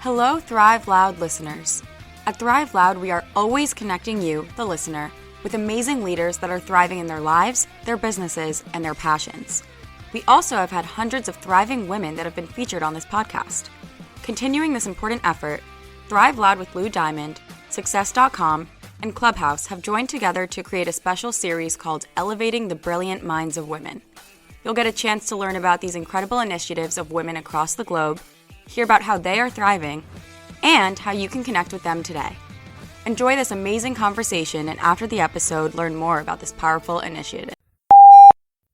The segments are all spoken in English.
Hello, Thrive Loud listeners. At Thrive Loud, we are always connecting you, the listener, with amazing leaders that are thriving in their lives, their businesses, and their passions. We also have had hundreds of thriving women that have been featured on this podcast. Continuing this important effort, Thrive Loud with Lou Diamond, Success.com, and Clubhouse have joined together to create a special series called Elevating the Brilliant Minds of Women. You'll get a chance to learn about these incredible initiatives of women across the globe, hear about how they are thriving, and how you can connect with them today. Enjoy this amazing conversation, and after the episode, learn more about this powerful initiative.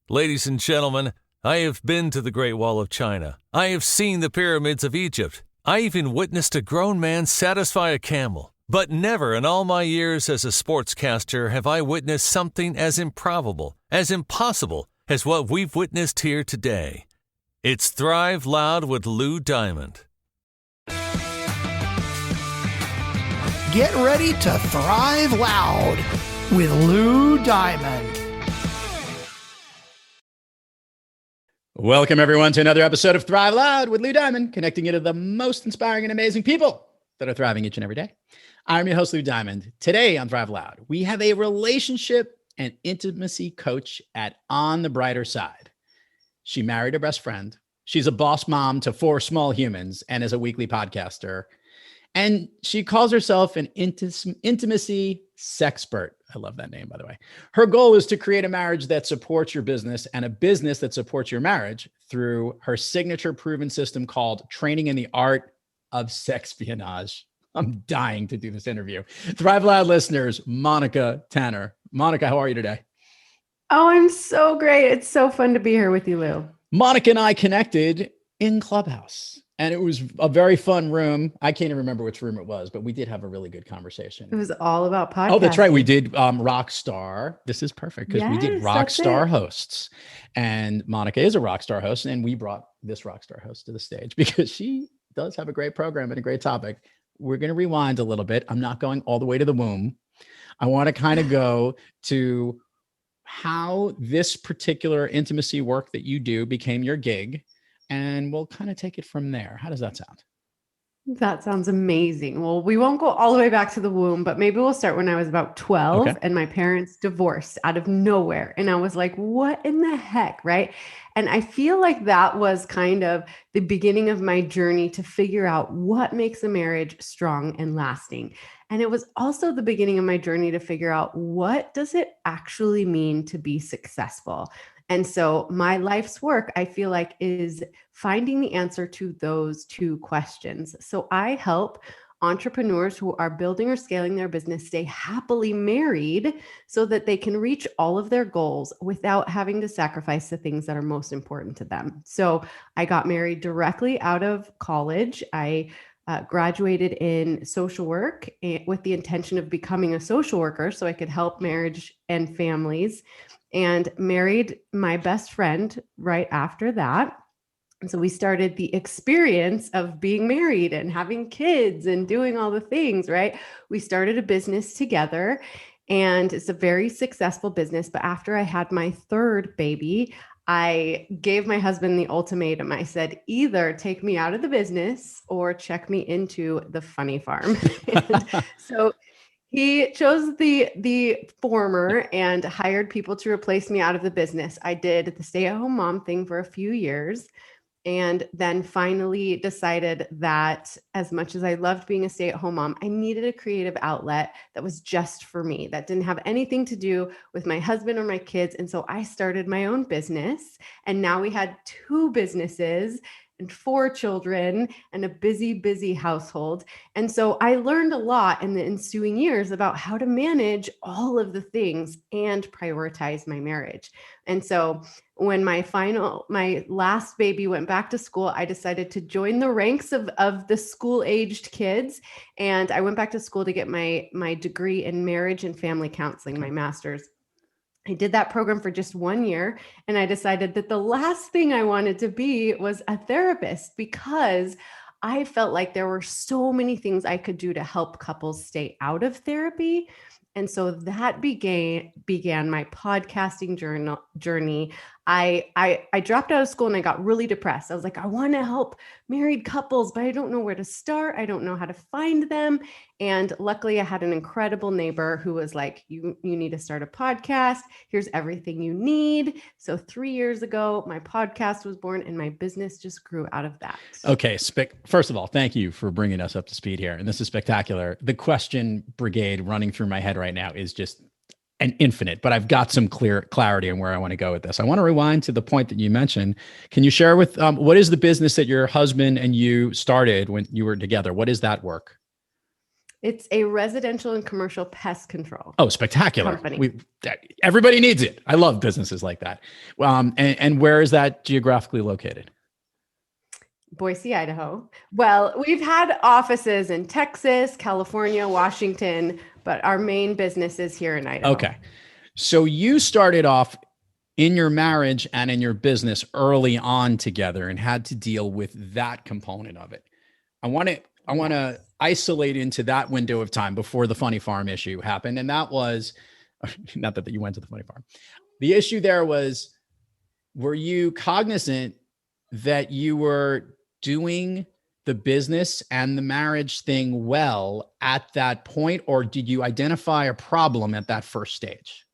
Ladies and gentlemen, I have been to the Great Wall of China. I have seen the pyramids of Egypt. I even witnessed a grown man satisfy a camel. But never in all my years as a sportscaster have I witnessed something as improbable, as impossible as what we've witnessed here today. It's Thrive Loud with Lou Diamond. Get ready to thrive loud with Lou Diamond. Welcome, everyone, to another episode of Thrive Loud with Lou Diamond, connecting you to the most inspiring and amazing people that are thriving each and every day. I'm your host, Lou Diamond. Today on Thrive Loud, we have a relationship and intimacy coach at On the Brighter Side. She married her best friend. She's a boss mom to 4 small humans and is a weekly podcaster. And she calls herself an intimacy sexpert. I love that name, by the way. Her goal is to create a marriage that supports your business and a business that supports your marriage through her signature proven system called Training in the Art of Sexpionage. I'm dying to do this interview. Thrive Loud listeners, Monica Tanner. Monica, how are you today? Oh, I'm so great. It's so fun to be here with you, Lou. Monica and I connected in Clubhouse. And it was a very fun room. I can't even remember which room it was, but we did have a really good conversation. It was all about podcasting. Oh, that's right. We did Rockstar. This is perfect because we did Rockstar hosts. And Monica is a Rockstar host. And we brought this Rockstar host to the stage because she does have a great program and a great topic. We're going to rewind a little bit. I'm not going all the way to the womb. I want to kind of go to how this particular intimacy work that you do became your gig. And we'll kind of take it from there. How does that sound? That sounds amazing. Well, we won't go all the way back to the womb, but maybe we'll start when I was about 12 and my parents divorced out of nowhere. And I was like, what in the heck? Right. And I feel like that was kind of the beginning of my journey to figure out what makes a marriage strong and lasting. And it was also the beginning of my journey to figure out what does it actually mean to be successful? And so my life's work, I feel like, is finding the answer to those 2 questions. So I help entrepreneurs who are building or scaling their business stay happily married so that they can reach all of their goals without having to sacrifice the things that are most important to them. So I got married directly out of college. I graduated in social work with the intention of becoming a social worker so I could help marriage and families, and married my best friend right after that. And so we started the experience of being married and having kids and doing all the things, right? We started a business together and it's a very successful business. But after I had my 3rd baby, I gave my husband the ultimatum. I said, either take me out of the business or check me into the funny farm. So he chose the former and hired people to replace me out of the business. I did the stay-at-home mom thing for a few years and then finally decided that as much as I loved being a stay-at-home mom, I needed a creative outlet that was just for me, that didn't have anything to do with my husband or my kids. And so I started my own business. And now we had 2 businesses and 4 children and a busy, busy household. And so I learned a lot in the ensuing years about how to manage all of the things and prioritize my marriage. And so when my last baby went back to school, I decided to join the ranks of the school-aged kids. And I went back to school to get my degree in marriage and family counseling, my master's. I did that program for just 1 year, and I decided that the last thing I wanted to be was a therapist because I felt like there were so many things I could do to help couples stay out of therapy. And so that began my podcasting journey. I dropped out of school and I got really depressed. I was like, I want to help married couples, but I don't know where to start. I don't know how to find them. And luckily I had an incredible neighbor who was like, you need to start a podcast. Here's everything you need. So 3 years ago, my podcast was born and my business just grew out of that. Okay. First of all, thank you for bringing us up to speed here. And this is spectacular. The question brigade running through my head right now is just an infinite, but I've got some clarity on where I want to go with this. I want to rewind to the point that you mentioned. Can you share with what is the business that your husband and you started when you were together? What is that work? It's a residential and commercial pest control. Oh, spectacular. Company. Everybody needs it. I love businesses like that. And where is that geographically located? Boise, Idaho. Well, we've had offices in Texas, California, Washington, but our main business is here in Idaho. Okay. So you started off in your marriage and in your business early on together and had to deal with that component of it. I want to isolate into that window of time before the funny farm issue happened. And that was not that you went to the funny farm. The issue there was, were you cognizant that you were doing the business and the marriage thing well at that point, or did you identify a problem at that first stage?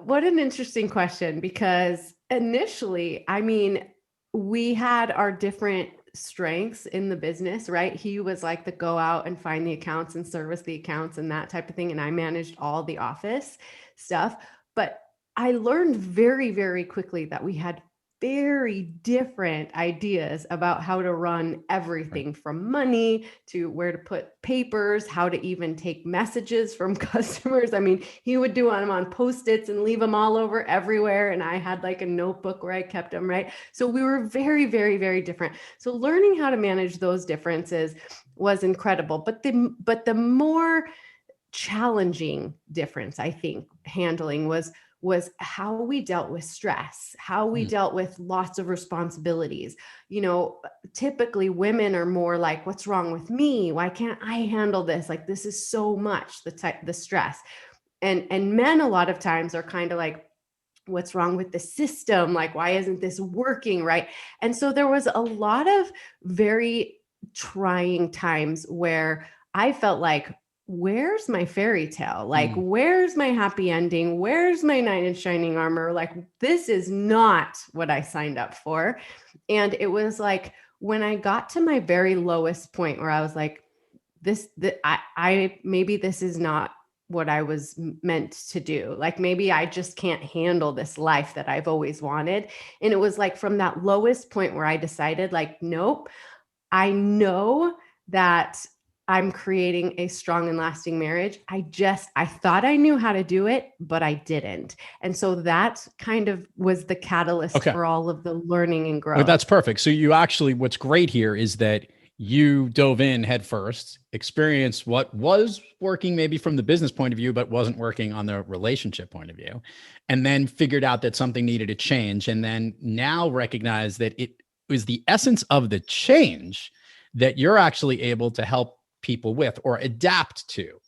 What an interesting question, because initially, I mean, we had our different strengths in the business, right? He was like the go out and find the accounts and service the accounts and that type of thing. And I managed all the office stuff. But I learned very, very quickly that we had very different ideas about how to run everything from money to where to put papers, how to even take messages from customers. I mean, he would do them on Post-its and leave them all over everywhere. And I had like a notebook where I kept them, right? So we were very, very, very different. So learning how to manage those differences was incredible. But the more challenging difference, I think, handling was how we dealt with stress, how we dealt with lots of responsibilities. Typically women are more like, what's wrong with me? Why can't I handle this? Like, this is so much, the stress. And men a lot of times are kind of like, what's wrong with the system? Like, why isn't this working? Right. And so there was a lot of very trying times where I felt like, where's my fairy tale? Like, where's my happy ending? Where's my knight in shining armor? Like, this is not what I signed up for. And it was like, when I got to my very lowest point where I was like, maybe this is not what I was meant to do. Like, maybe I just can't handle this life that I've always wanted. And it was like from that lowest point where I decided like, nope, I know that I'm creating a strong and lasting marriage. I thought I knew how to do it, but I didn't. And so that kind of was the catalyst for all of the learning and growth. Well, that's perfect. So you actually, what's great here is that you dove in head first, experienced what was working maybe from the business point of view, but wasn't working on the relationship point of view, and then figured out that something needed to change. And then now recognize that it was the essence of the change that you're actually able to help people with or adapt to.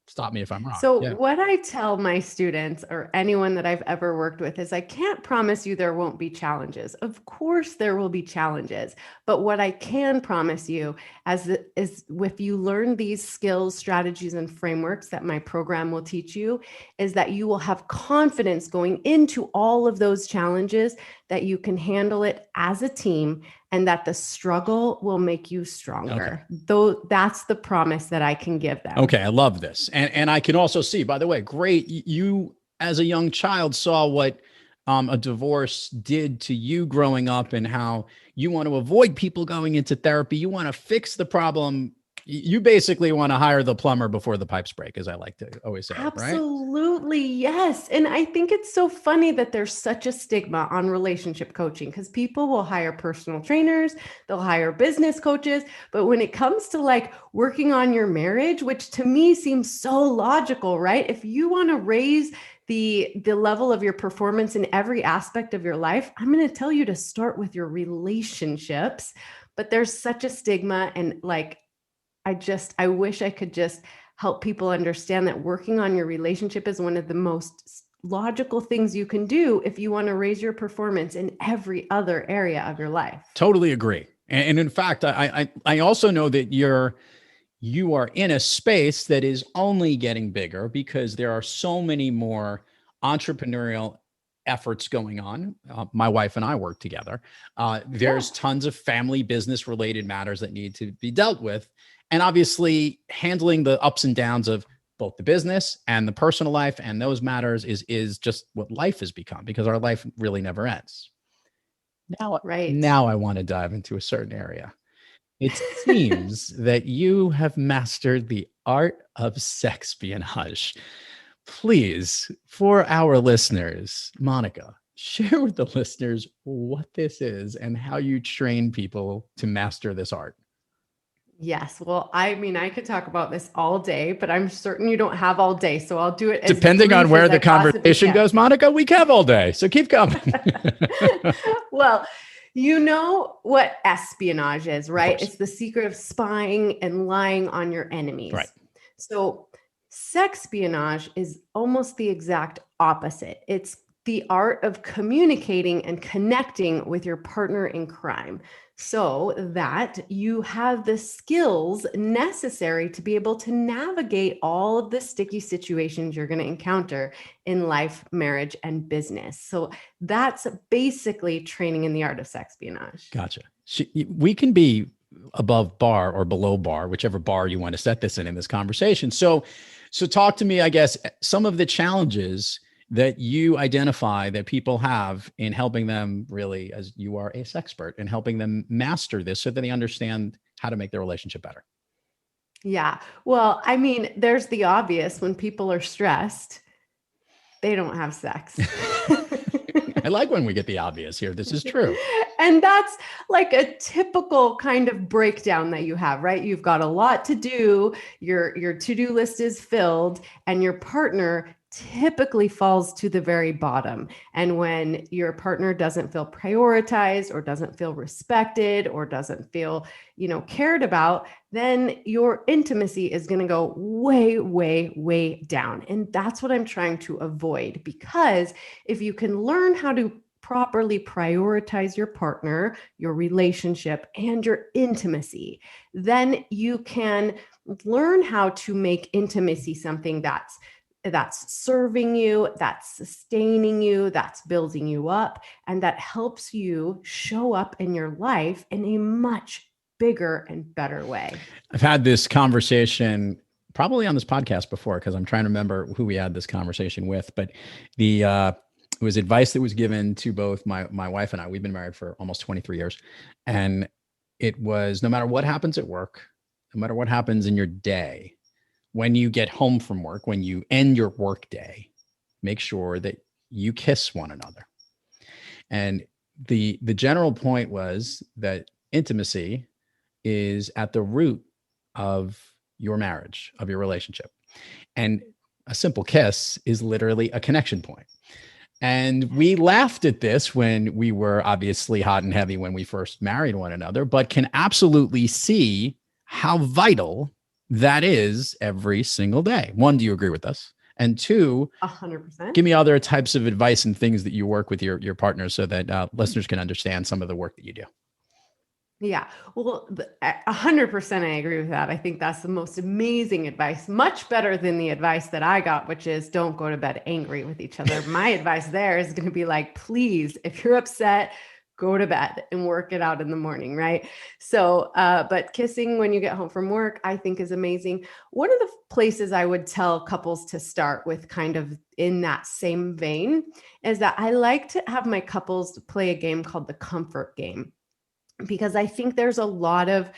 Stop me if I'm wrong. So what I tell my students or anyone that I've ever worked with is I can't promise you there won't be challenges. Of course there will be challenges, but what I can promise you is if you learn these skills, strategies, and frameworks that my program will teach you, is that you will have confidence going into all of those challenges, that you can handle it as a team, and that the struggle will make you stronger. Though that's the promise that I can give them. Okay. I love this. And I can also see, by the way, great. You as a young child saw what a divorce did to you growing up and how you want to avoid people going into therapy. You want to fix the problem. You basically want to hire the plumber before the pipes break, as I like to always say. Absolutely. Right? Yes. And I think it's so funny that there's such a stigma on relationship coaching, because people will hire personal trainers, they'll hire business coaches. But when it comes to like working on your marriage, which to me seems so logical, right? If you want to raise the level of your performance in every aspect of your life, I'm going to tell you to start with your relationships. But there's such a stigma, and like, I wish I could just help people understand that working on your relationship is one of the most logical things you can do if you want to raise your performance in every other area of your life. Totally agree. And in fact, I also know that you are in a space that is only getting bigger because there are so many more entrepreneurial efforts going on. My wife and I work together. There's tons of family business related matters that need to be dealt with. And obviously handling the ups and downs of both the business and the personal life and those matters is just what life has become, because our life really never ends. Now I want to dive into a certain area. It seems that you have mastered the art of sexpionage. Please, for our listeners, Monica, share with the listeners what this is and how you train people to master this art. Yes. Well, I mean, I could talk about this all day, but I'm certain you don't have all day. So I'll do it. Depending on where the conversation goes, Monica, we have all day. So keep coming. Well, you know what espionage is, right? It's the secret of spying and lying on your enemies. Right. So sexpionage is almost the exact opposite. It's the art of communicating and connecting with your partner in crime so that you have the skills necessary to be able to navigate all of the sticky situations you're going to encounter in life, marriage, and business. So that's basically training in the art of sexpionage. Gotcha. We can be above bar or below bar, whichever bar you want to set this in this conversation. So talk to me, I guess, some of the challenges that you identify that people have in helping them, really, as you are a sexpert, and helping them master this so that they understand how to make their relationship better. Yeah. Well, I mean, there's the obvious. When people are stressed, they don't have sex. I like when we get the obvious here. This is true. And that's like a typical kind of breakdown that you have, right? You've got a lot to do. Your to-do list is filled, and your partner typically falls to the very bottom. And when your partner doesn't feel prioritized or doesn't feel respected or doesn't feel, cared about, then your intimacy is going to go way, way, way down. And that's what I'm trying to avoid, because if you can learn how to properly prioritize your partner, your relationship, and your intimacy, then you can learn how to make intimacy something that's serving you, that's sustaining you, that's building you up, and that helps you show up in your life in a much bigger and better way. I've had this conversation probably on this podcast before, because I'm trying to remember who we had this conversation with, but it was advice that was given to both my wife and I. We've been married for almost 23 years. And it was, no matter what happens at work, no matter what happens in your day, when you get home from work, when you end your work day, make sure that you kiss one another. And the general point was that intimacy is at the root of your marriage, of your relationship. And a simple kiss is literally a connection point. And we laughed at this when we were obviously hot and heavy when we first married one another, but can absolutely see how vital that is every single day. One, do you agree with us? And two, 100%. Give me other types of advice and things that you work with your partners so that listeners can understand some of the work that you do. Yeah, well, 100% I agree with that. I think that's the most amazing advice, much better than the advice that I got, which is don't go to bed angry with each other. My advice there is going to be like, please, if you're upset, go to bed and work it out in the morning, right? So, but kissing when you get home from work, I think is amazing. One of the places I would tell couples to start with, kind of in that same vein, is that I like to have my couples play a game called the comfort game. Because I think there's a lot of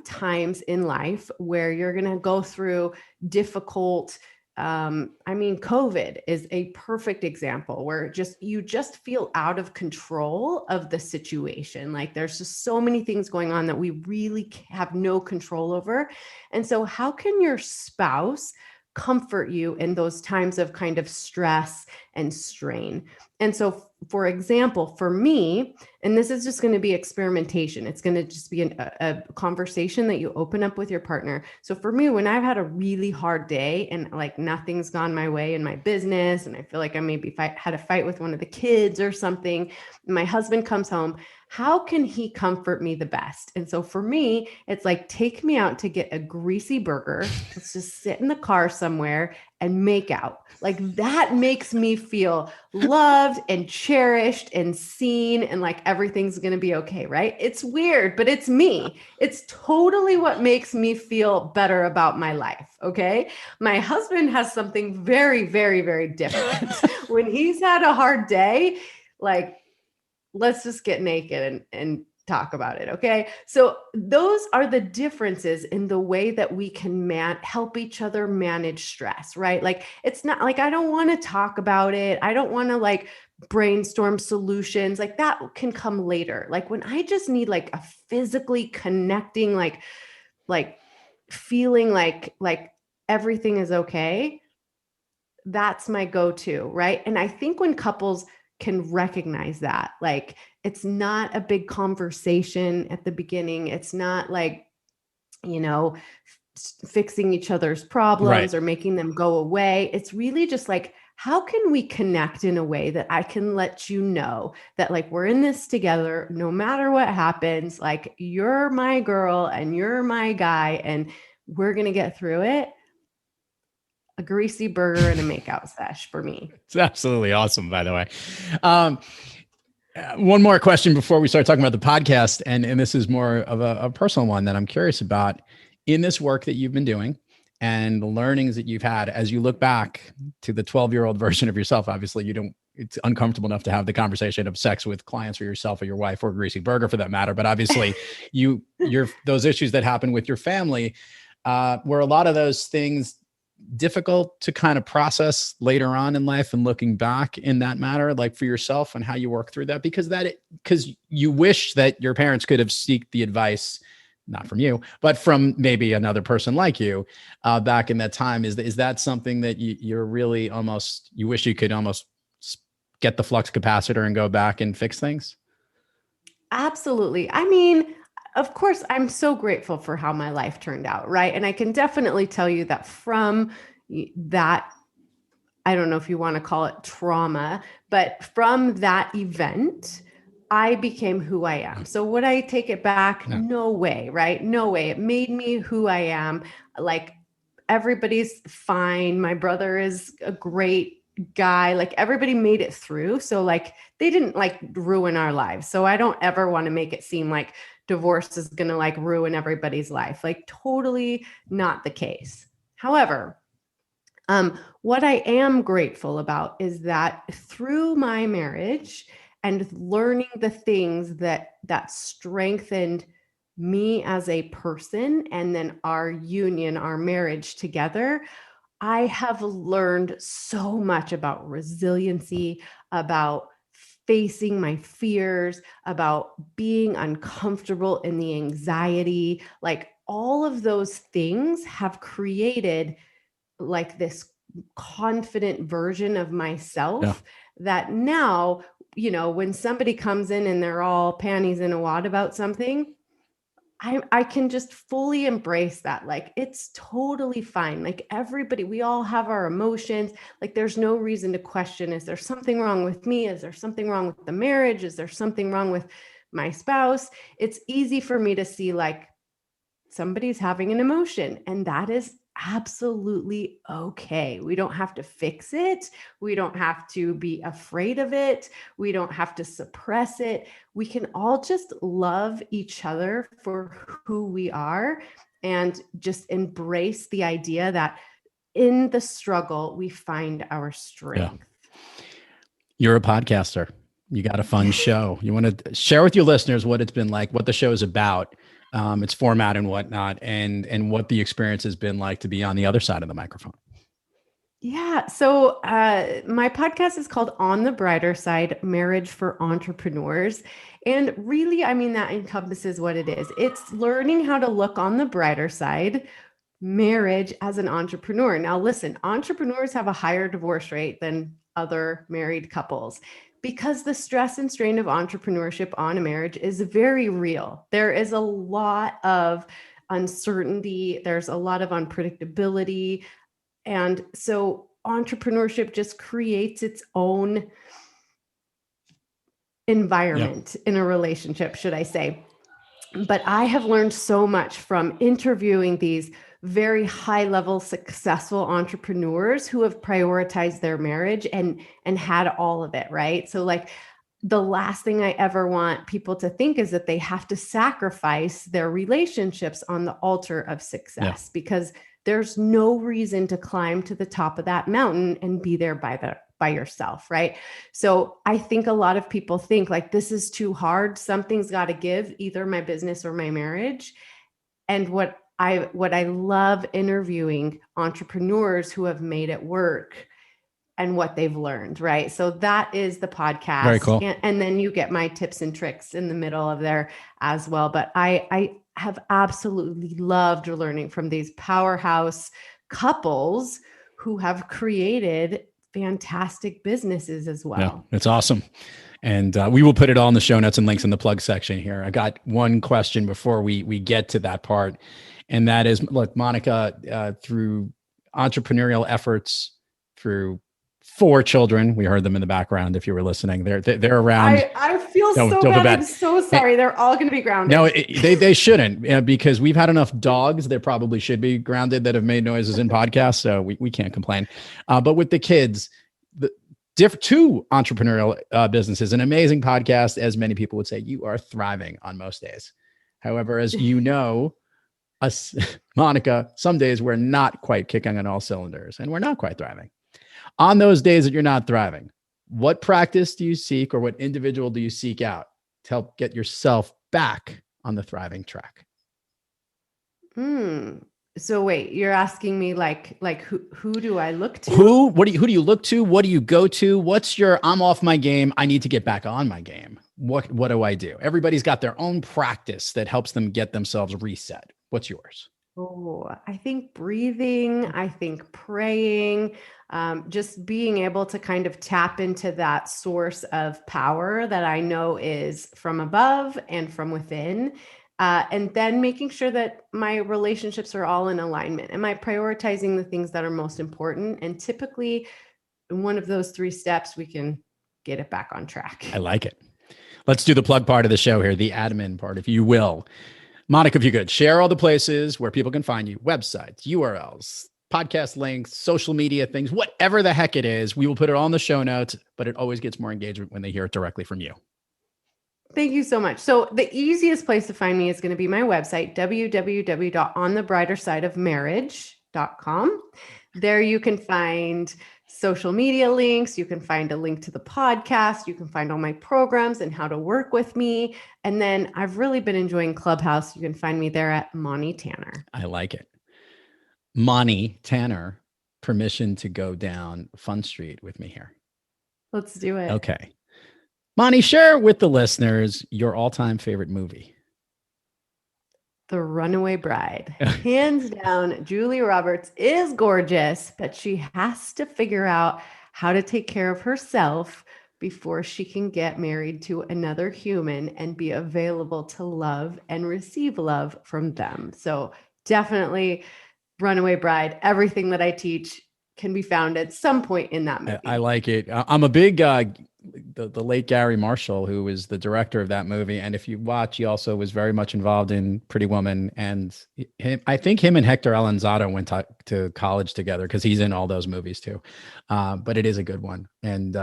times in life where you're going to go through difficult, COVID is a perfect example where you just feel out of control of the situation. Like there's just so many things going on that we really have no control over. And so how can your spouse comfort you in those times of kind of stress and strain? And so, for example, for me, and this is just going to be experimentation. It's going to just be a conversation that you open up with your partner. So for me, when I've had a really hard day and like nothing's gone my way in my business, and I feel like I maybe had a fight with one of the kids or something, my husband comes home, how can he comfort me the best? And so for me, it's like, take me out to get a greasy burger. Let's just sit in the car somewhere and make out. Like that makes me feel loved and cherished and seen, and like everything's going to be okay, right? It's weird, but it's me. It's totally what makes me feel better about my life. Okay. My husband has something very, very, very different. When he's had a hard day, like, let's just get naked and talk about it. Okay. So those are the differences in the way that we can help each other manage stress, right? Like, it's not like, I don't want to talk about it. I don't want to like brainstorm solutions. Like that can come later. Like when I just need like a physically connecting, like feeling like everything is okay. That's my go-to. Right. And I think when couples can recognize that, like, it's not a big conversation at the beginning. It's not like, fixing each other's problems or making them go away. It's really just like, how can we connect in a way that I can let you know that like, we're in this together, no matter what happens, like you're my girl and you're my guy and we're going to get through it. A greasy burger and a makeout sesh for me. It's absolutely awesome, by the way. One more question before we start talking about the podcast. And this is more of a personal one that I'm curious about. In this work that you've been doing and the learnings that you've had, as you look back to the 12-year-old version of yourself, obviously it's uncomfortable enough to have the conversation of sex with clients or yourself or your wife or a greasy burger for that matter. But obviously those issues that happen with your family, were a lot of those things difficult to kind of process later on in life and looking back in that matter, like for yourself and how you work through that, because you wish that your parents could have sought the advice, not from you, but from maybe another person like you, back in that time. Is that something that you're really you wish you could almost get the flux capacitor and go back and fix things? Absolutely. I mean, of course, I'm so grateful for how my life turned out, right? And I can definitely tell you that from that, I don't know if you want to call it trauma, but from that event, I became who I am. So would I take it back? No way, right? No way. It made me who I am. Like, everybody's fine. My brother is a great guy. Like, everybody made it through. So like, they didn't like ruin our lives. So I don't ever want to make it seem like divorce is going to like ruin everybody's life. Like, totally not the case. However, what I am grateful about is that through my marriage and learning the things that strengthened me as a person, and then our union, our marriage together, I have learned so much about resiliency, about facing my fears, about being uncomfortable in the anxiety. Like, all of those things have created like this confident version of myself that now, when somebody comes in and they're all panties in a wad about something, I can just fully embrace that. Like, it's totally fine. Like, everybody, we all have our emotions. Like, there's no reason to question, is there something wrong with me? Is there something wrong with the marriage? Is there something wrong with my spouse? It's easy for me to see like somebody's having an emotion, and that is absolutely okay. We don't have to fix it. We don't have to be afraid of it. We don't have to suppress it. We can all just love each other for who we are and just embrace the idea that in the struggle, we find our strength. Yeah. You're a podcaster. You got a fun show. You want to share with your listeners what it's been like, what the show is about, its format and whatnot, and what the experience has been like to be on the other side of the microphone. Yeah. So my podcast is called On the Brighter Side, Marriage for Entrepreneurs. And really, I mean, that encompasses what it is. It's learning how to look on the brighter side, marriage as an entrepreneur. Now, listen, entrepreneurs have a higher divorce rate than other married couples. because the stress and strain of entrepreneurship on a marriage is very real. There is a lot of uncertainty. There's a lot of unpredictability. And so entrepreneurship just creates its own environment in a relationship, should I say. But I have learned so much from interviewing these very high level successful entrepreneurs who have prioritized their marriage and had all of it, right? So like the last thing I ever want people to think is that they have to sacrifice their relationships on the altar of success, because there's no reason to climb to the top of that mountain and be there by yourself, right? So I think a lot of people think like, this is too hard. Something's got to give, either my business or my marriage. And what I love interviewing entrepreneurs who have made it work and what they've learned, right? So that is the podcast. Very cool. And then you get my tips and tricks in the middle of there as well. But I have absolutely loved learning from these powerhouse couples who have created fantastic businesses as well. Yeah, it's awesome. And we will put it all in the show notes and links in the plug section here. I got one question before we get to that part. And that is, look, Monica, through entrepreneurial efforts, through 4 children, we heard them in the background. If you were listening, they're around. I feel so bad. I'm so sorry. They're all going to be grounded. No, they shouldn't, because we've had enough dogs that probably should be grounded that have made noises in podcasts. So we can't complain. But with the kids, two entrepreneurial businesses, an amazing podcast, as many people would say, you are thriving on most days. However, as you know, us, Monica, some days we're not quite kicking on all cylinders and we're not quite thriving. On those days that you're not thriving, what practice do you seek, or what individual do you seek out to help get yourself back on the thriving track? So wait, you're asking me like who do I look to? Who do you look to? What do you go to? What's your, I'm off my game, I need to get back on my game. What do I do? Everybody's got their own practice that helps them get themselves reset. What's yours? Oh, I think breathing, I think praying, just being able to kind of tap into that source of power that I know is from above and from within. And then making sure that my relationships are all in alignment. Am I prioritizing the things that are most important? And typically in one of those 3 steps, we can get it back on track. I like it. Let's do the plug part of the show here, the admin part, if you will. Monica, if you could, share all the places where people can find you, websites, URLs, podcast links, social media things, whatever the heck it is. We will put it all in the show notes, but it always gets more engagement when they hear it directly from you. Thank you so much. So the easiest place to find me is going to be my website, www.onthebrightersideofmarriage.com. There you can find social media links. You can find a link to the podcast. You can find all my programs and how to work with me. And then I've really been enjoying Clubhouse. You can find me there at Monty Tanner. I like it. Monty Tanner, permission to go down Fun Street with me here. Let's do it. Okay. Monty, share with the listeners your all-time favorite movie. The Runaway Bride. Hands down, Julia Roberts is gorgeous, but she has to figure out how to take care of herself before she can get married to another human and be available to love and receive love from them. So definitely Runaway Bride. Everything that I teach can be found at some point in that movie. I like it. I'm a big, the late Gary Marshall, who was the director of that movie. And if you watch, he also was very much involved in Pretty Woman. And I think him and Hector Alonzado went to college together, because he's in all those movies too. But it is a good one. And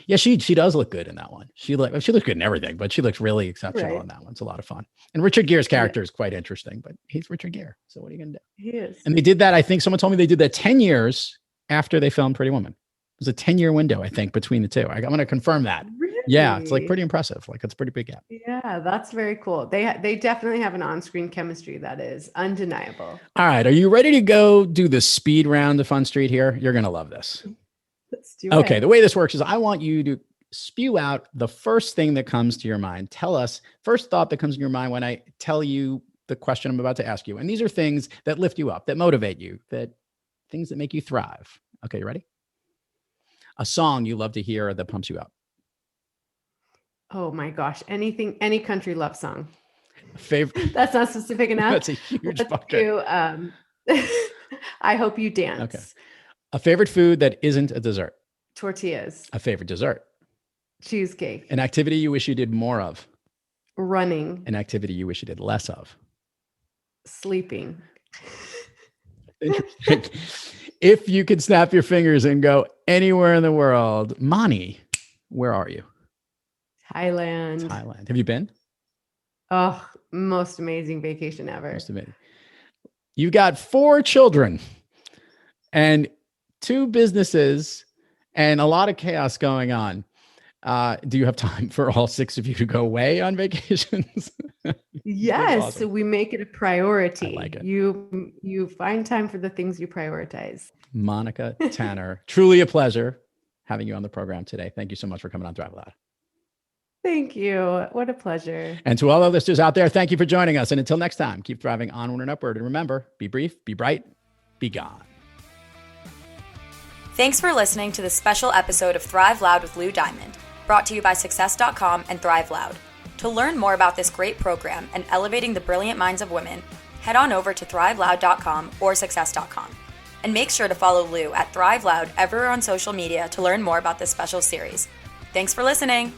yeah, she does look good in that one. She looks good in everything, but she looks really exceptional in that one. It's a lot of fun. And Richard Gere's character is quite interesting, but he's Richard Gere. So what are you going to do? He is. And they did that. I think someone told me they did that 10 years after they filmed Pretty Woman. It was a 10-year window, I think, between the two. I'm going to confirm that. Really? Yeah, it's like pretty impressive. Like, it's a pretty big gap. Yeah, that's very cool. They definitely have an on-screen chemistry that is undeniable. All right, are you ready to go do the speed round of Fun Street here? You're going to love this. Let's do it. Okay, the way this works is I want you to spew out the first thing that comes to your mind. Tell us first thought that comes in your mind when I tell you the question I'm about to ask you. And these are things that lift you up, that motivate you, things that make you thrive. Okay, you ready? A song you love to hear that pumps you up. Oh my gosh. Anything, any country love song. Favorite. That's not specific enough. That's a huge Let's bucket. do, I Hope You Dance. Okay. A favorite food that isn't a dessert. Tortillas. A favorite dessert. Cheesecake. An activity you wish you did more of. Running. An activity you wish you did less of. Sleeping. Interesting. If you could snap your fingers and go anywhere in the world, Mani, where are you? Thailand. Thailand. Have you been? Oh, most amazing vacation ever. Most amazing. You got 4 children and 2 businesses and a lot of chaos going on. Do you have time for all 6 of you to go away on vacations? Yes, awesome. we make it a priority. I like it. You find time for the things you prioritize. Monica Tanner, truly a pleasure having you on the program today. Thank you so much for coming on Thrive Loud. Thank you. What a pleasure. And to all the listeners out there, thank you for joining us. And until next time, keep thriving onward and upward. And remember, be brief, be bright, be gone. Thanks for listening to this special episode of Thrive Loud with Lou Diamond, brought to you by Success.com and Thrive Loud. To learn more about this great program and elevating the brilliant minds of women, head on over to thriveloud.com or Success.com. And make sure to follow Lou at Thrive Loud everywhere on social media to learn more about this special series. Thanks for listening.